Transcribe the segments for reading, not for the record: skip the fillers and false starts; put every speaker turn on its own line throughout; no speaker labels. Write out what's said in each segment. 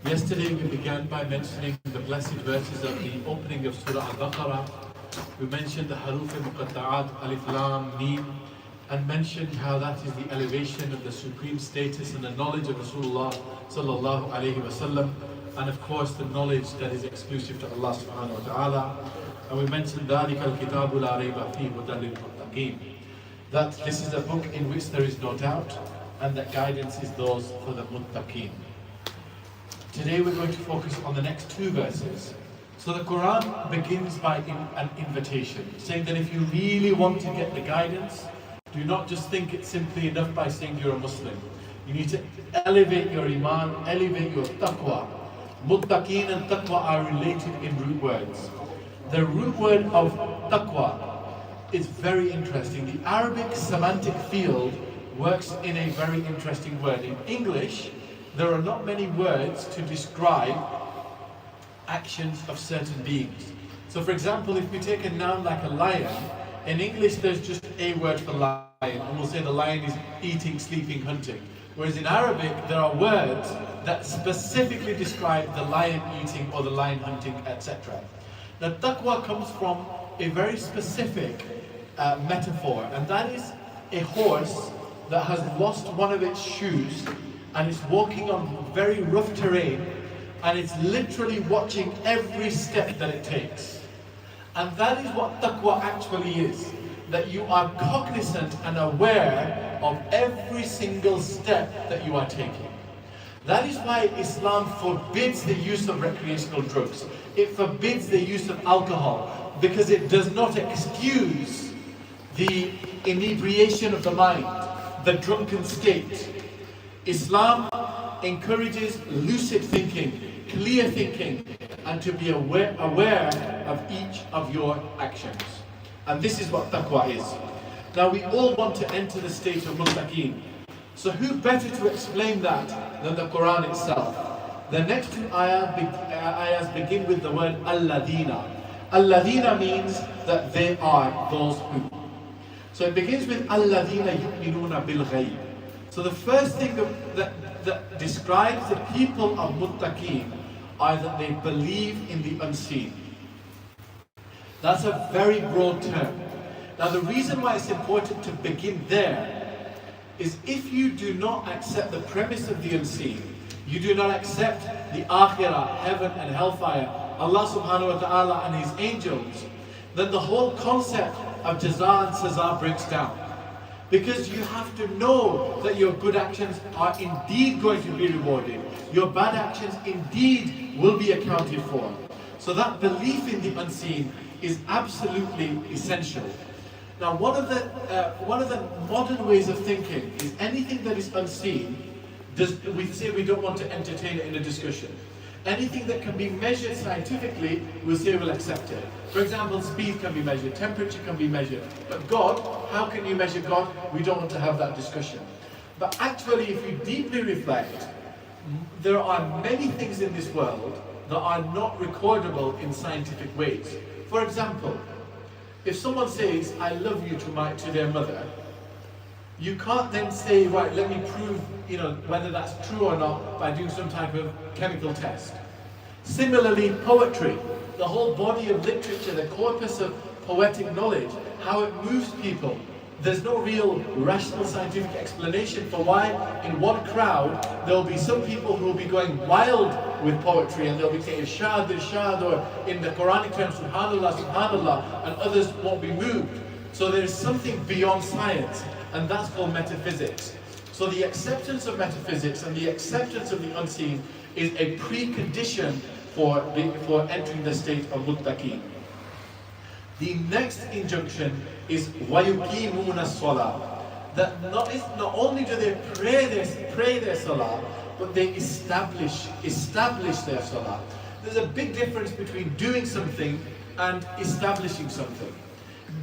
Yesterday we began by mentioning the blessed verses of the opening of Surah Al-Baqarah. We mentioned the haruf muqatta'at, alif, lam, mim, and mentioned how that is the elevation of the supreme status and the knowledge of Rasulullah sallallahu alayhi wasallam, and of course the knowledge that is exclusive to Allah subhanahu wa ta'ala. And we mentioned ذَلِكَ الْكِتَابُ لَا رَيْبَ فِيهِ هُدًى لِلْمُتَّقِينَ, that this is a book in which there is no doubt and that guidance is those for the muttaqeen. Today we're going to focus on the next two verses. So the Quran begins by an invitation, saying that if you really want to get the guidance, do not just think it's simply enough by saying you're a Muslim. You need to elevate your iman, elevate your taqwa. Muttaqeen and taqwa are related in root words. The root word of taqwa is very interesting. The Arabic semantic field works in a very interesting word. In English, there are not many words to describe actions of certain beings. So for example, if we take a noun like a lion, in English there's just a word for lion, and we'll say the lion is eating, sleeping, hunting. Whereas in Arabic, there are words that specifically describe the lion eating or the lion hunting, etc. Now taqwa comes from a very specific metaphor, and that is a horse that has lost one of its shoes and it's walking on very rough terrain, and it's literally watching every step that it takes. And that is what taqwa actually is, that you are cognizant and aware of every single step that you are taking. That is why Islam forbids the use of recreational drugs. It forbids the use of alcohol, because it does not excuse the inebriation of the mind, the drunken state. Islam encourages lucid thinking, clear thinking, and to be aware of each of your actions. And this is what taqwa is. Now we all want to enter the state of muttaqeen. So who better to explain that than the Quran itself? The next two ayahs begin with the word alladina. Alladina means that they are those who. So it begins with alladina yu'minuna bil ghayb. So the first thing that describes the people of muttaqeen are that they believe in the unseen. That's a very broad term. Now the reason why it's important to begin there is if you do not accept the premise of the unseen, you do not accept the akhirah, heaven and hellfire, Allah subhanahu wa ta'ala and His angels, then the whole concept of jaza and saza breaks down. Because you have to know that your good actions are indeed going to be rewarded. Your bad actions indeed will be accounted for. So that belief in the unseen is absolutely essential. Now one of the modern ways of thinking is anything that is unseen, we say we don't want to entertain it in a discussion. Anything that can be measured scientifically, we'll say we'll accept it. For example, speed can be measured, temperature can be measured. But God, how can you measure God? We don't want to have that discussion. But actually, if you deeply reflect, there are many things in this world that are not recordable in scientific ways. For example, if someone says, I love you to their mother, you can't then say, right, let me prove, whether that's true or not by doing some type of chemical test. Similarly, poetry, the whole body of literature, the corpus of poetic knowledge, how it moves people. There's no real rational scientific explanation for why in one crowd there will be some people who will be going wild with poetry and they'll be saying Irshad, Irshad, or in the Quranic term Subhanallah, Subhanallah, and others won't be moved. So there's something beyond science, and that's called metaphysics. So the acceptance of metaphysics and the acceptance of the unseen is a precondition for entering the state of muttaqeen. The next injunction is وَيُقِيمُونَ الصَّلَاةِ. That not only do they pray their salah, but they establish their salah. There's a big difference between doing something and establishing something.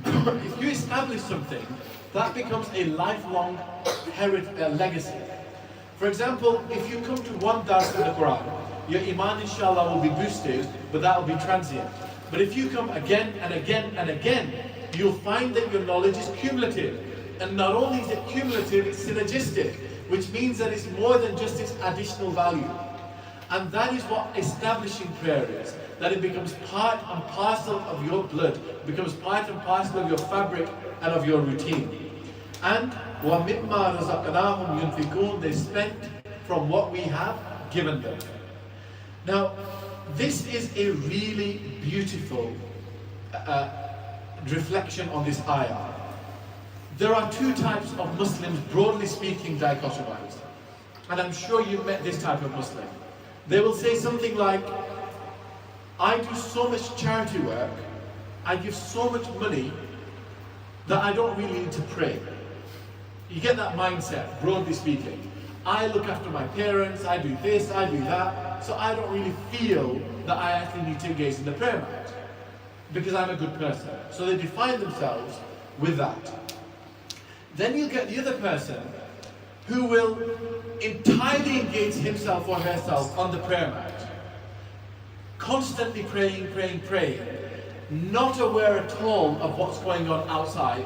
If you establish something, that becomes a lifelong legacy. For example, if you come to one dars in the Quran, your iman inshallah will be boosted, but that will be transient. But if you come again and again and again, you'll find that your knowledge is cumulative. And not only is it cumulative, it's synergistic, which means that it's more than just its additional value. And that is what establishing prayer is. That it becomes part and parcel of your blood, becomes part and parcel of your fabric and of your routine. And وَمِمَّا رَزَقْنَاهُمْ يُنْفِقُونَ, they spent from what we have given them. Now, this is a really beautiful reflection on this ayah. There are two types of Muslims, broadly speaking, dichotomized. And I'm sure you've met this type of Muslim. They will say something like, I do so much charity work, I give so much money, that I don't really need to pray. You get that mindset, broadly speaking. I look after my parents, I do this, I do that, so I don't really feel that I actually need to engage in the prayer mat, because I'm a good person. So they define themselves with that. Then you get the other person who will entirely engage himself or herself on the prayer mat, constantly praying, not aware at all of what's going on outside,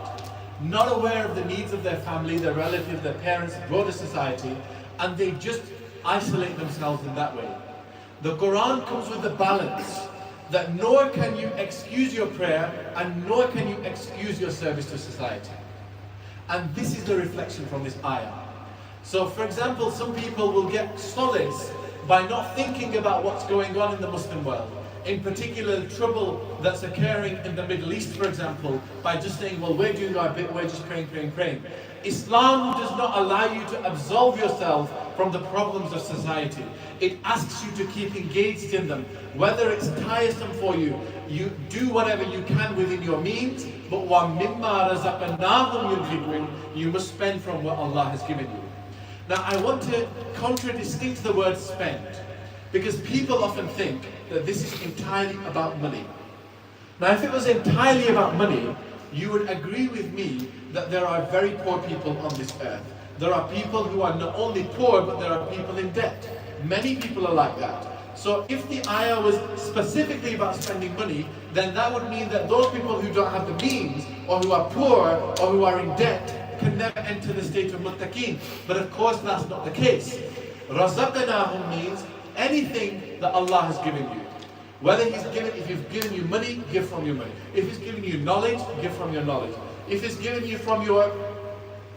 not aware of the needs of their family, their relatives, their parents, broader society, and they just isolate themselves in that way. The Quran comes with the balance that nor can you excuse your prayer and nor can you excuse your service to society. And this is the reflection from this ayah. So for example, some people will get solace by not thinking about what's going on in the Muslim world. In particular, the trouble that's occurring in the Middle East, for example, by just saying, well, we're doing our bit, we're just praying. Islam does not allow you to absolve yourself from the problems of society. It asks you to keep engaged in them. Whether it's tiresome for you, you do whatever you can within your means, but وَمِمَّا رَزَقْنَاهُمْ يُنْفِقُونَ, you must spend from what Allah has given you. Now I want to contradistinct the word spend, because people often think that this is entirely about money. Now if it was entirely about money, you would agree with me that there are very poor people on this earth. There are people who are not only poor, but there are people in debt. Many people are like that. So if the ayah was specifically about spending money, then that would mean that those people who don't have the means, or who are poor, or who are in debt, can never enter the state of muttaqeen. But of course that's not the case. Razaqnahum means anything that Allah has given you. Whether if He's given you money, give from your money. If He's given you knowledge, give from your knowledge. If He's given you from your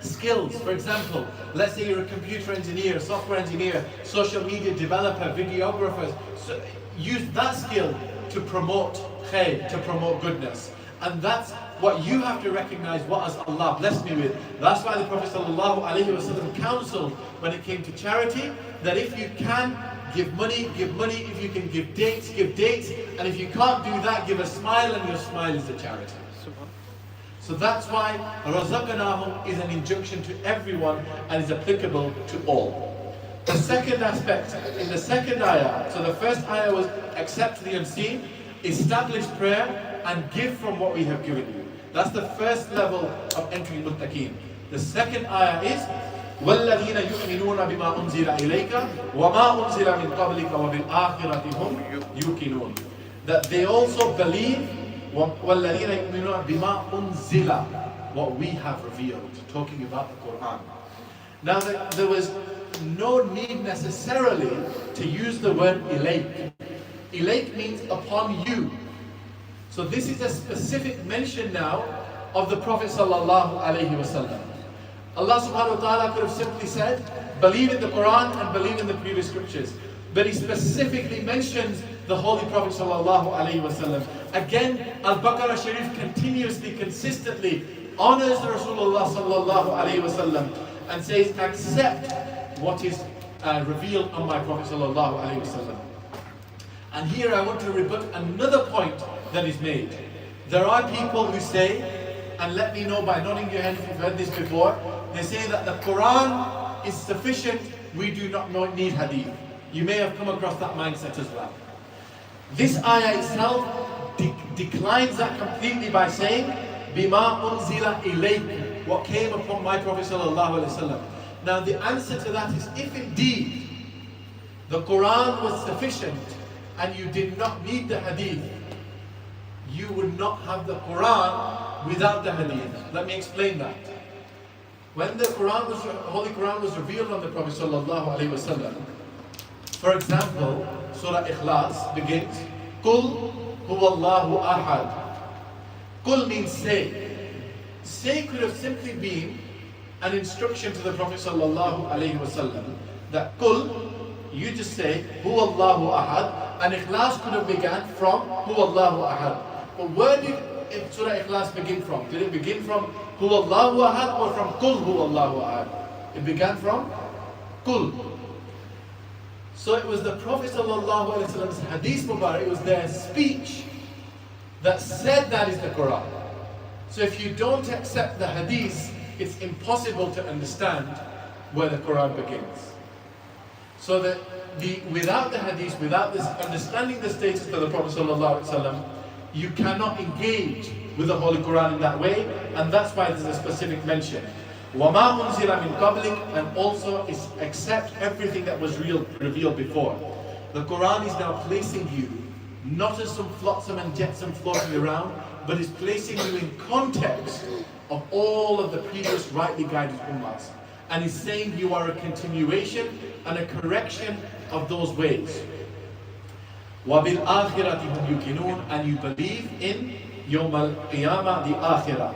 skills, for example, let's say you're a computer engineer, software engineer, social media developer, videographer, so use that skill to promote khair, to promote goodness. And that's what you have to recognize, what has Allah blessed me with. That's why the Prophet ﷺ counseled when it came to charity, that if you can, give money, if you can give dates, and if you can't do that, give a smile, and your smile is a charity. So that's why Razaqnahum is an injunction to everyone and is applicable to all. The second aspect, in the second ayah, so the first ayah was accept the unseen, establish prayer, and give from what we have given you. That's the first level of entering muttaqeen. The second ayah is وَالَّذِينَ يُؤْمِنُونَ بِمَا أُنزِلَ إِلَيْكَ وَمَا أُنزِلَ مِنْ قَبْلِكَ وَبِالْآخِرَةِ هُمْ يُوقِنُونَ. That they also believe وَالَّذِينَ يُؤْمِنُونَ بِمَا أُنزِلَ, what we have revealed, talking about the Quran. Now there was no need necessarily to use the word ilayk. Ilayk means upon you. So this is a specific mention now of the Prophet sallallahu alaihi wasallam. Allah subhanahu wa ta'ala could have simply said, believe in the Quran and believe in the previous scriptures. But He specifically mentions the Holy Prophet sallallahu alaihi wasallam. Again, Al-Baqarah Sharif continuously, consistently honors Rasulullah sallallahu alaihi wasallam and says, accept what is revealed on my Prophet sallallahu alaihi wasallam. And here I want to rebut another point that is made. There are people who say, and let me know by nodding your head if you've heard this before, they say that the Quran is sufficient, we do not need hadith. You may have come across that mindset as well. This ayah itself declines that completely by saying, Bima unzila ilayk, what came upon my Prophet sallallahu alaihi wasallam. Now the answer to that is, if indeed the Quran was sufficient and you did not need the hadith, you would not have the Quran without the hadith. Let me explain that. When the Holy Quran was revealed on the Prophet sallallahu alaihi wasallam, For example, Surah Ikhlas begins, Qul huwallahu ahad. Qul means say. Say could have simply been an instruction to the Prophet sallallahu alaihi wasallam that Qul, you just say huwallahu ahad, and Ikhlas could have begun from huwallahu ahad. But where did Surah Ikhlas begin from? Did it begin from huwallahu ahad or from Qul huwallahu ahad? It began from Qul. So it was the Prophet ﷺ's hadith Mubarak, it was their speech that said that is the Quran. So if you don't accept the hadith, it's impossible to understand where the Quran begins. So that without the hadith, without this understanding the status of the Prophet ﷺ, you cannot engage with the Holy Quran in that way, and that's why there's a specific mention. وَمَا أُنزِلَ مِن قَبْلِكَ, and also is accept everything that was revealed before. The Quran is now placing you not as some flotsam and jetsam floating around, but is placing you in context of all of the previous rightly guided ummahs, and is saying you are a continuation and a correction of those ways. وَبِالْآخِرَةِ هُمْ يُقِنُونَ, and you believe in Yawm al-Qiyamah, the Akhirah.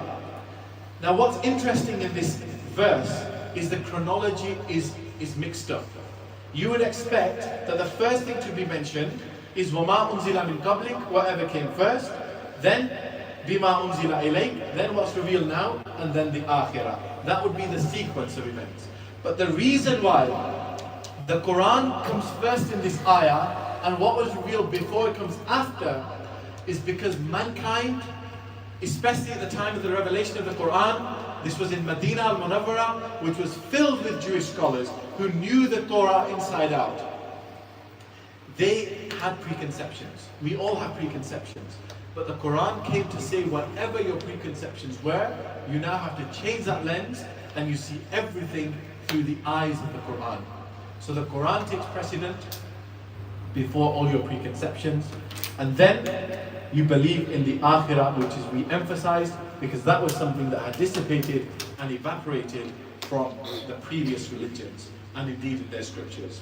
Now what's interesting in this verse is the chronology is mixed up. You would expect that the first thing to be mentioned is وَمَا أُنزِلَ مِن قَبْلِكَ, whatever came first, then بِمَا أُنزِلَ إِلَيْكَ, then what's revealed now, and then the Akhirah. That would be the sequence of events. But the reason why the Quran comes first in this ayah and what was revealed before it comes after is because mankind, especially at the time of the revelation of the Quran, this was in Medina al-Munawwara, which was filled with Jewish scholars who knew the Torah inside out. They had preconceptions. We all have preconceptions. But the Quran came to say whatever your preconceptions were, you now have to change that lens and you see everything through the eyes of the Quran. So the Quran takes precedent before all your preconceptions, and then you believe in the Akhirah, which is re-emphasized because that was something that had dissipated and evaporated from the previous religions and indeed in their scriptures.